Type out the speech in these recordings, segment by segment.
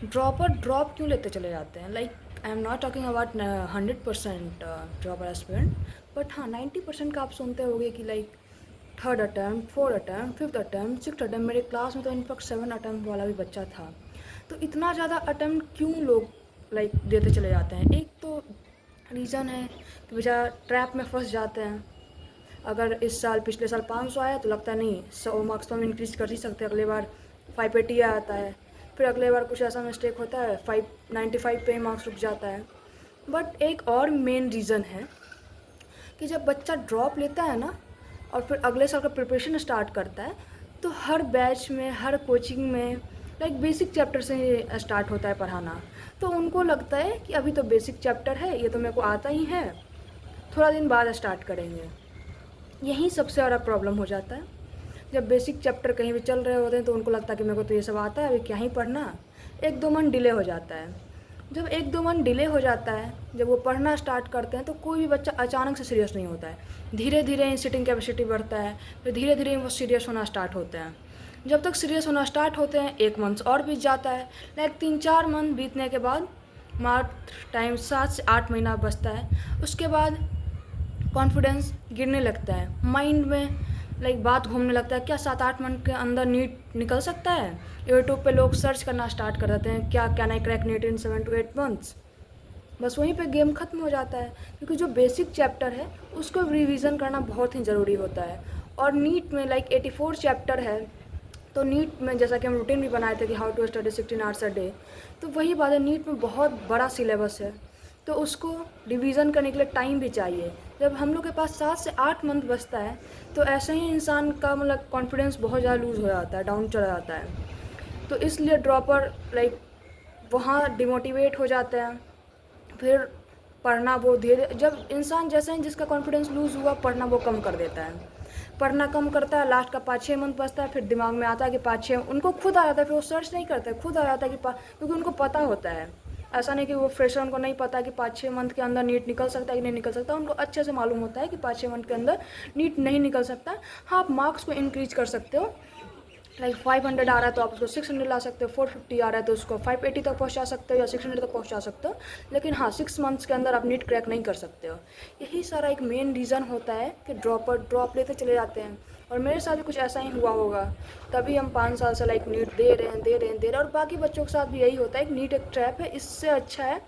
Dropper drop क्यों लेते चले जाते हैं? Like I am not talking about 100% dropper aspirant, but हाँ 90% का आप सुनते होगे कि like third attempt, fourth attempt, fifth attempt, sixth attempt. मेरे क्लास में तो इनफैक्ट 7 अटैम्प्ट वाला भी बच्चा था। तो इतना ज़्यादा अटैम्प्ट क्यों लोग लाइक देते चले जाते हैं? एक तो रीज़न है कि बेचारा ट्रैप में फंस जाते हैं। अगर इस साल पिछले साल 500 आया तो लगता नहीं 100 मार्क्स तो हम इंक्रीज़ कर ही सकते हैं, अगले बार 580 आता है। फिर अगले बार कुछ ऐसा मिस्टेक होता है 595 पे ही मार्क्स रुक जाता है। बट एक और मेन रीज़न है कि जब बच्चा ड्रॉप लेता है ना और फिर अगले साल का प्रिपरेशन स्टार्ट करता है, तो हर बैच में, हर कोचिंग में लाइक बेसिक चैप्टर से ही स्टार्ट होता है पढ़ाना। तो उनको लगता है कि अभी तो बेसिक चैप्टर है, ये तो मेरे को आता ही है, थोड़ा दिन बाद स्टार्ट करेंगे। यही सबसे बड़ा प्रॉब्लम हो जाता है। जब बेसिक चैप्टर कहीं भी चल रहे होते हैं तो उनको लगता है कि मेरे को तो ये सब आता है, अभी क्या ही पढ़ना। एक दो मंथ डिले हो जाता है। जब एक दो मंथ डिले हो जाता है, जब वो पढ़ना स्टार्ट करते हैं, तो कोई भी बच्चा अचानक से सीरियस नहीं होता है। धीरे धीरे सिटिंग कैपेसिटी बढ़ता है, फिर धीरे धीरे वो सीरियस होना स्टार्ट होते हैं। जब तक सीरियस होना स्टार्ट होते हैं 1 मंथ और बीत जाता है। लाइक 3-4 मंथ बीतने के बाद मात्र टाइम 7 से 8 महीना बचता है। उसके बाद कॉन्फिडेंस गिरने लगता है, माइंड में लाइक बात घूमने लगता है, क्या 7-8 मंथ के अंदर नीट निकल सकता है? यूट्यूब पे लोग सर्च करना स्टार्ट कर देते हैं, क्या can I crack NEET in 7 to 8 months। बस वहीं पे गेम ख़त्म हो जाता है, क्योंकि जो बेसिक चैप्टर है उसको रिवीजन करना बहुत ही ज़रूरी होता है। और नीट में लाइक 84 चैप्टर है। तो नीट में जैसा कि हम रूटीन भी बनाए थे कि how to study 16 hours a day, तो वही बात है, नीट में बहुत बड़ा सिलेबस है, तो उसको रिवीजन करने के लिए टाइम भी चाहिए। जब हम लोग के पास 7 से 8 मंथ बचता है, तो ऐसे ही इंसान का मतलब कॉन्फिडेंस बहुत ज़्यादा लूज़ हो जाता है, डाउन चला जाता है। तो इसलिए ड्रॉपर लाइक वहाँ डिमोटिवेट हो जाते हैं। फिर पढ़ना वो धीरे, जब इंसान जैसे ही जिसका कॉन्फिडेंस लूज़ हुआ, पढ़ना वो कम कर देता है। पढ़ना कम करता है, लास्ट का 5-6 मंथ बचता है, फिर दिमाग में आता है कि 5-6 उनको खुद आ जाता है, फिर वो सर्च नहीं करते, खुद आ जाता है कि क्योंकि उनको पता होता है। ऐसा नहीं कि वो फ्रेशर उनको नहीं पता कि 5-6 मंथ के अंदर नीट निकल सकता है कि नहीं निकल सकता। उनको अच्छे से मालूम होता है कि 5-6 मंथ के अंदर नीट नहीं निकल सकता। हाँ, आप मार्क्स को इंक्रीज कर सकते हो। लाइक 500 आ रहा है तो आप उसको 600 ला सकते हो, 450 आ रहा है तो उसको 580 तक पहुंचा सकते हो या 600 तक पहुंचा सकते हो। लेकिन हाँ, 6 मंथ्स के अंदर आप नीट क्रैक नहीं कर सकते हो। यही सारा एक मेन रीज़न होता है कि ड्रॉपर ड्रॉप लेते चले जाते हैं। और मेरे साथ भी कुछ ऐसा ही हुआ होगा, तभी हम 5 साल से लाइक नीट दे रहे हैं, दे रहे हैं, दे रहे हैं। और बाकी बच्चों के साथ भी यही होता है कि नीट एक ट्रैप है। इससे अच्छा है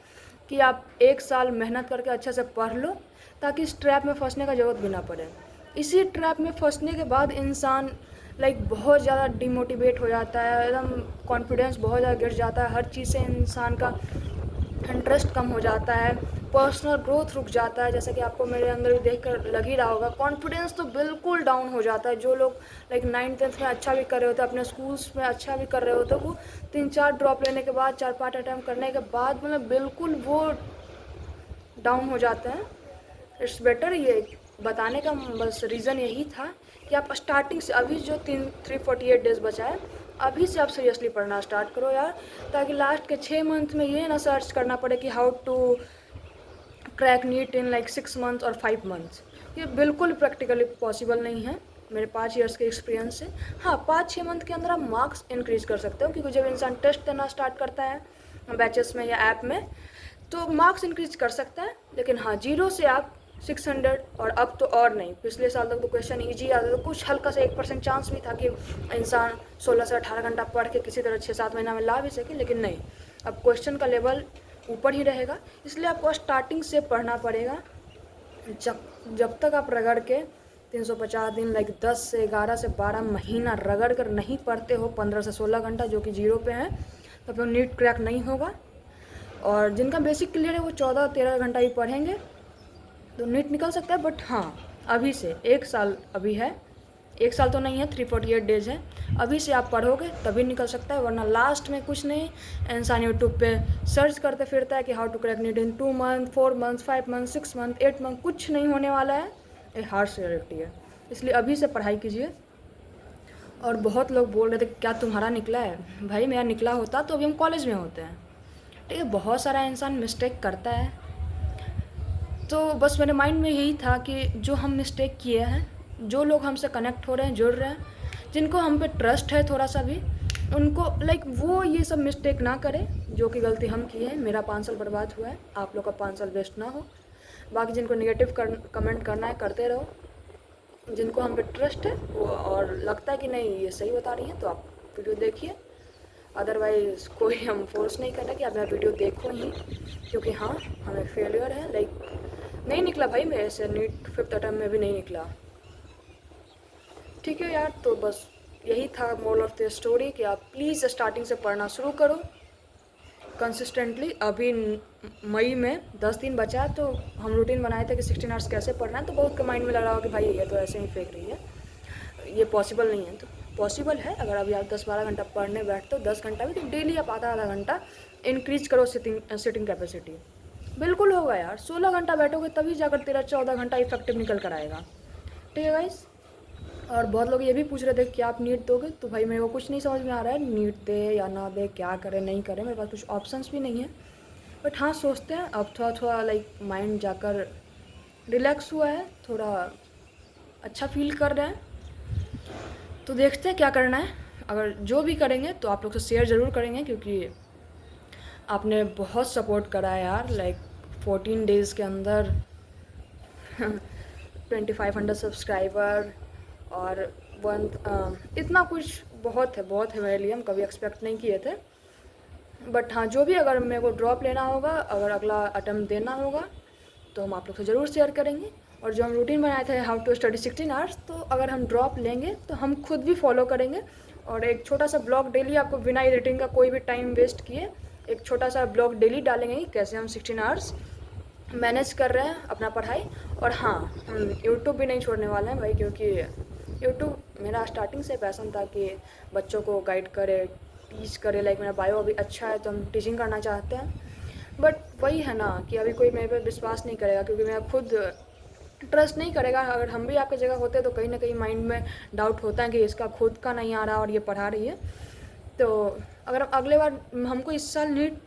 कि आप 1 साल मेहनत करके अच्छे से पढ़ लो, ताकि इस ट्रैप में फंसने का ज़रूरत भी ना पड़े। इसी ट्रैप में फंसने के बाद इंसान लाइक बहुत ज़्यादा डिमोटिवेट हो जाता है, एकदम कॉन्फिडेंस बहुत ज़्यादा गिर जाता है, हर चीज़ से इंसान का इंटरेस्ट कम हो जाता है, पर्सनल ग्रोथ रुक जाता है। जैसे कि आपको मेरे अंदर भी देख कर लग ही रहा होगा, कॉन्फिडेंस तो बिल्कुल डाउन हो जाता है। जो लोग लाइक 9th-10th में अच्छा भी कर रहे होते हैं, अपने स्कूल्स में अच्छा भी कर रहे होते हैं, वो 3-4 ड्रॉप लेने के बाद, 4-5 अटैम्प्ट करने के बाद मतलब बिल्कुल वो डाउन हो जाते हैं। इट्स बेटर, ये बताने का बस रीज़न यही था कि आप स्टार्टिंग से, अभी जो 348 डेज़ बचा है, अभी से आप सीरियसली पढ़ना स्टार्ट करो यार, ताकि लास्ट के 6 मंथ में ये ना सर्च करना पड़े कि how to crack NEET in like 6 months और 5 मंथ्स। ये बिल्कुल प्रैक्टिकली पॉसिबल नहीं है मेरे 5 ईयर्स के एक्सपीरियंस से। हाँ, 5-6 मंथ के अंदर आप मार्क्स इंक्रीज़ कर सकते हो, क्योंकि जब इंसान टेस्ट देना स्टार्ट करता है बैचेस में या ऐप में, तो मार्क्स इंक्रीज कर सकता है। लेकिन हाँ, 0 से आप 600 और अब तो और नहीं। पिछले साल तक तो क्वेश्चन ईजी आता था, तो कुछ हल्का सा 1% चांस भी था कि इंसान 16 से 18 घंटा पढ़ के किसी तरह 6-7 महीना में ला भी सके। लेकिन नहीं, अब क्वेश्चन का लेवल ऊपर ही रहेगा। इसलिए आपको स्टार्टिंग से पढ़ना पड़ेगा। जब जब तक आप रगड़ के 350 दिन लाइक 10 से 11 से 12 महीना रगड़ कर नहीं पढ़ते हो, 15 से 16 घंटा जो कि 0 पे है, तब तो नीट क्रैक नहीं होगा। और जिनका बेसिक क्लियर है वो 14-13 घंटा ही पढ़ेंगे तो नीट निकल सकता है। बट हाँ, अभी से 1 साल अभी है, 1 साल तो नहीं है, 348 डेज़ है। अभी से आप पढ़ोगे तभी निकल सकता है, वरना लास्ट में कुछ नहीं। इंसान यूट्यूब पे सर्च करते फिरता है कि how to crack NEET in 2 month, 4 month, 5 month, 6 month, 8 month, कुछ नहीं होने वाला है। ये हार्श रियलिटी है। इसलिए अभी से पढ़ाई कीजिए। और बहुत लोग बोल रहे थे क्या तुम्हारा निकला है? भाई, मेरा निकला होता तो अभी हम कॉलेज में होते हैं। ठीक है, बहुत सारा इंसान मिस्टेक करता है। तो बस मेरे माइंड में यही था कि जो हम मिस्टेक किए हैं, जो लोग हमसे कनेक्ट हो रहे हैं, जुड़ रहे हैं, जिनको हम पे ट्रस्ट है थोड़ा सा भी, उनको लाइक वो ये सब मिस्टेक ना करें जो कि गलती हम की है। मेरा 5 साल बर्बाद हुआ है, आप लोग का 5 साल वेस्ट ना हो। बाकी जिनको नेगेटिव कमेंट करना है करते रहो। जिनको हम पे ट्रस्ट है वो और लगता है कि नहीं ये सही बता रही है तो आप वीडियो देखिए। अदरवाइज़ कोई हम फोर्स नहीं कर रहे कि आप मेरा वीडियो देखो ही, क्योंकि हाँ हमें फेलियर है। लाइक नहीं निकला भाई मेरे से, नीट 5th अटेम्प्ट में भी नहीं निकला। ठीक है यार, तो बस यही था मोरल ऑफ द स्टोरी कि आप प्लीज़ स्टार्टिंग से पढ़ना शुरू करो कंसिस्टेंटली। अभी मई में 10 दिन बचा है, तो हम रूटीन बनाए थे कि 16 आवर्स कैसे पढ़ना है। तो बहुत का माइंड में लग रहा हो कि भाई ये तो ऐसे ही फेंक रही है, ये पॉसिबल नहीं है। तो पॉसिबल है, अगर अभी आप 10-12 घंटा पढ़ने बैठते हो, 10 घंटा भी, तो डेली आप आधा घंटा इंक्रीज करो सिटिंग कैपेसिटी। बिल्कुल होगा यार, 16 घंटा बैठोगे तभी जाकर 13-14 घंटा इफेक्टिव निकल कर आएगा। ठीक है गाइस। और बहुत लोग ये भी पूछ रहे थे कि आप नीट दोगे, तो भाई मेरे को कुछ नहीं समझ में आ रहा है, नीट दे या ना दे, क्या करें नहीं करें, मेरे पास कुछ ऑप्शंस भी नहीं है। बट हाँ सोचते हैं, अब थोड़ा थोड़ा लाइक माइंड जाकर रिलैक्स हुआ है, थोड़ा अच्छा फील कर रहे हैं। तो देखते हैं क्या करना है। अगर जो भी करेंगे तो आप लोग से शेयर ज़रूर करेंगे, क्योंकि आपने बहुत सपोर्ट करा है यार। लाइक 14 डेज़ के अंदर 2500 सब्सक्राइबर और इतना कुछ बहुत है मेरे लिए, हम कभी एक्सपेक्ट नहीं किए थे। बट हाँ जो भी, अगर मेरे को ड्रॉप लेना होगा, अगर अगला अटेम्प्ट देना होगा, तो हम आप लोग से ज़रूर शेयर करेंगे। और जो हम रूटीन बनाए थे हाउ टू स्टडी 16 आवर्स, तो अगर हम ड्रॉप लेंगे तो हम खुद भी फॉलो करेंगे। और एक छोटा सा ब्लॉग डेली, आपको बिना एडिटिंग का कोई भी टाइम वेस्ट किए एक छोटा सा ब्लॉग डेली डालेंगे कि कैसे हम 16 आवर्स मैनेज कर रहे हैं अपना पढ़ाई। और हाँ हम यूट्यूब भी नहीं छोड़ने वाले हैं भाई, क्योंकि यूट्यूब मेरा स्टार्टिंग से पैसन था कि बच्चों को गाइड करे, टीच करे। लाइक मेरा बायो अभी अच्छा है तो हम टीचिंग करना चाहते हैं। बट वही है ना कि अभी कोई मेरे पे विश्वास नहीं करेगा, क्योंकि मैं खुद ट्रस्ट नहीं करेगा। अगर हम भी आपकी जगह होते तो कहीं ना कहीं माइंड में डाउट होता है कि इसका खुद का नहीं आ रहा और ये पढ़ा रही है। तो अगर अगले बार हमको इस साल नीट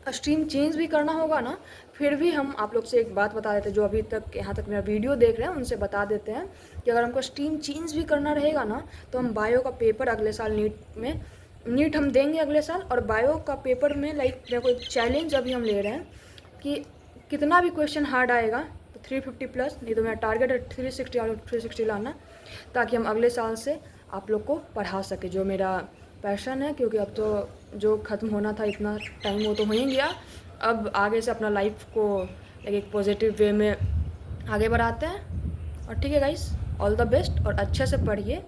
स्ट्रीम चेंज भी करना होगा ना, फिर भी हम आप लोग से एक बात बता देते हैं, जो अभी तक यहाँ तक मेरा वीडियो देख रहे हैं उनसे बता देते हैं कि अगर हमको स्ट्रीम चेंज भी करना रहेगा ना, तो हम बायो का पेपर अगले साल नीट हम देंगे अगले साल। और बायो का पेपर में लाइक देखो एक चैलेंज अभी हम ले रहे हैं कि कितना भी क्वेश्चन हार्ड आएगा तो 350 प्लस, नहीं तो मेरा टारगेट है 360 और 360 लाना, ताकि हम अगले साल से आप लोग को पढ़ा सके, जो मेरा पैशन है। क्योंकि अब तो जो ख़त्म होना था इतना टाइम वो तो हो ही गया, अब आगे से अपना लाइफ को एक पॉजिटिव वे में आगे बढ़ाते हैं। और ठीक है गाइस, ऑल द बेस्ट और अच्छे से पढ़िए।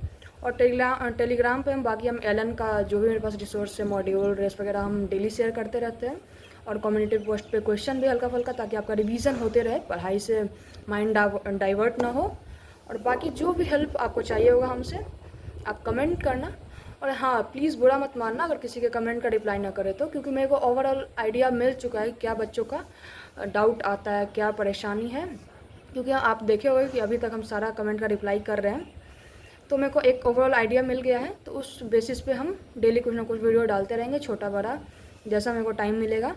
और टेलीग्राम पे हम बाकी हम एलन का जो भी मेरे पास रिसोर्स है, मॉड्यूल रेस वगैरह, हम डेली शेयर करते रहते हैं। और कम्युनिटी पोस्ट पे क्वेश्चन भी हल्का फुल्का, ताकि आपका रिवीजन होते रहे, पढ़ाई से माइंड डाइवर्ट ना हो। और बाकी जो भी हेल्प आपको चाहिए होगा हमसे, आप कमेंट करना। और हाँ प्लीज़ बुरा मत मानना अगर किसी के कमेंट का रिप्लाई ना करे तो, क्योंकि मेरे को ओवरऑल आइडिया मिल चुका है क्या बच्चों का डाउट आता है, क्या परेशानी है। क्योंकि आप देखे होंगे कि अभी तक हम सारा कमेंट का रिप्लाई कर रहे हैं, तो मेरे को एक ओवरऑल आइडिया मिल गया है। तो उस बेसिस पे हम डेली कुछ ना कुछ वीडियो डालते रहेंगे, छोटा बड़ा जैसा मेरे को टाइम मिलेगा।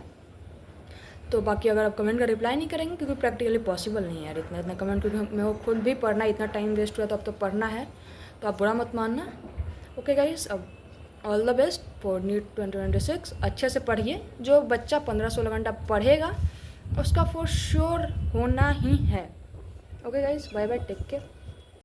तो बाकी अगर आप कमेंट का रिप्लाई नहीं करेंगे, क्योंकि प्रैक्टिकली पॉसिबल नहीं है यार इतना कमेंट, क्योंकि मेरे को खुद भी पढ़ना, इतना टाइम वेस्ट हुआ तो अब तो पढ़ना है, तो आप बुरा मत मानना। ओके गाइस, अब all the best for NEET 2026। अच्छे से पढ़िए, जो बच्चा 15-16 घंटा पढ़ेगा उसका फॉर श्योर होना ही है। Okay guys, bye bye, take care.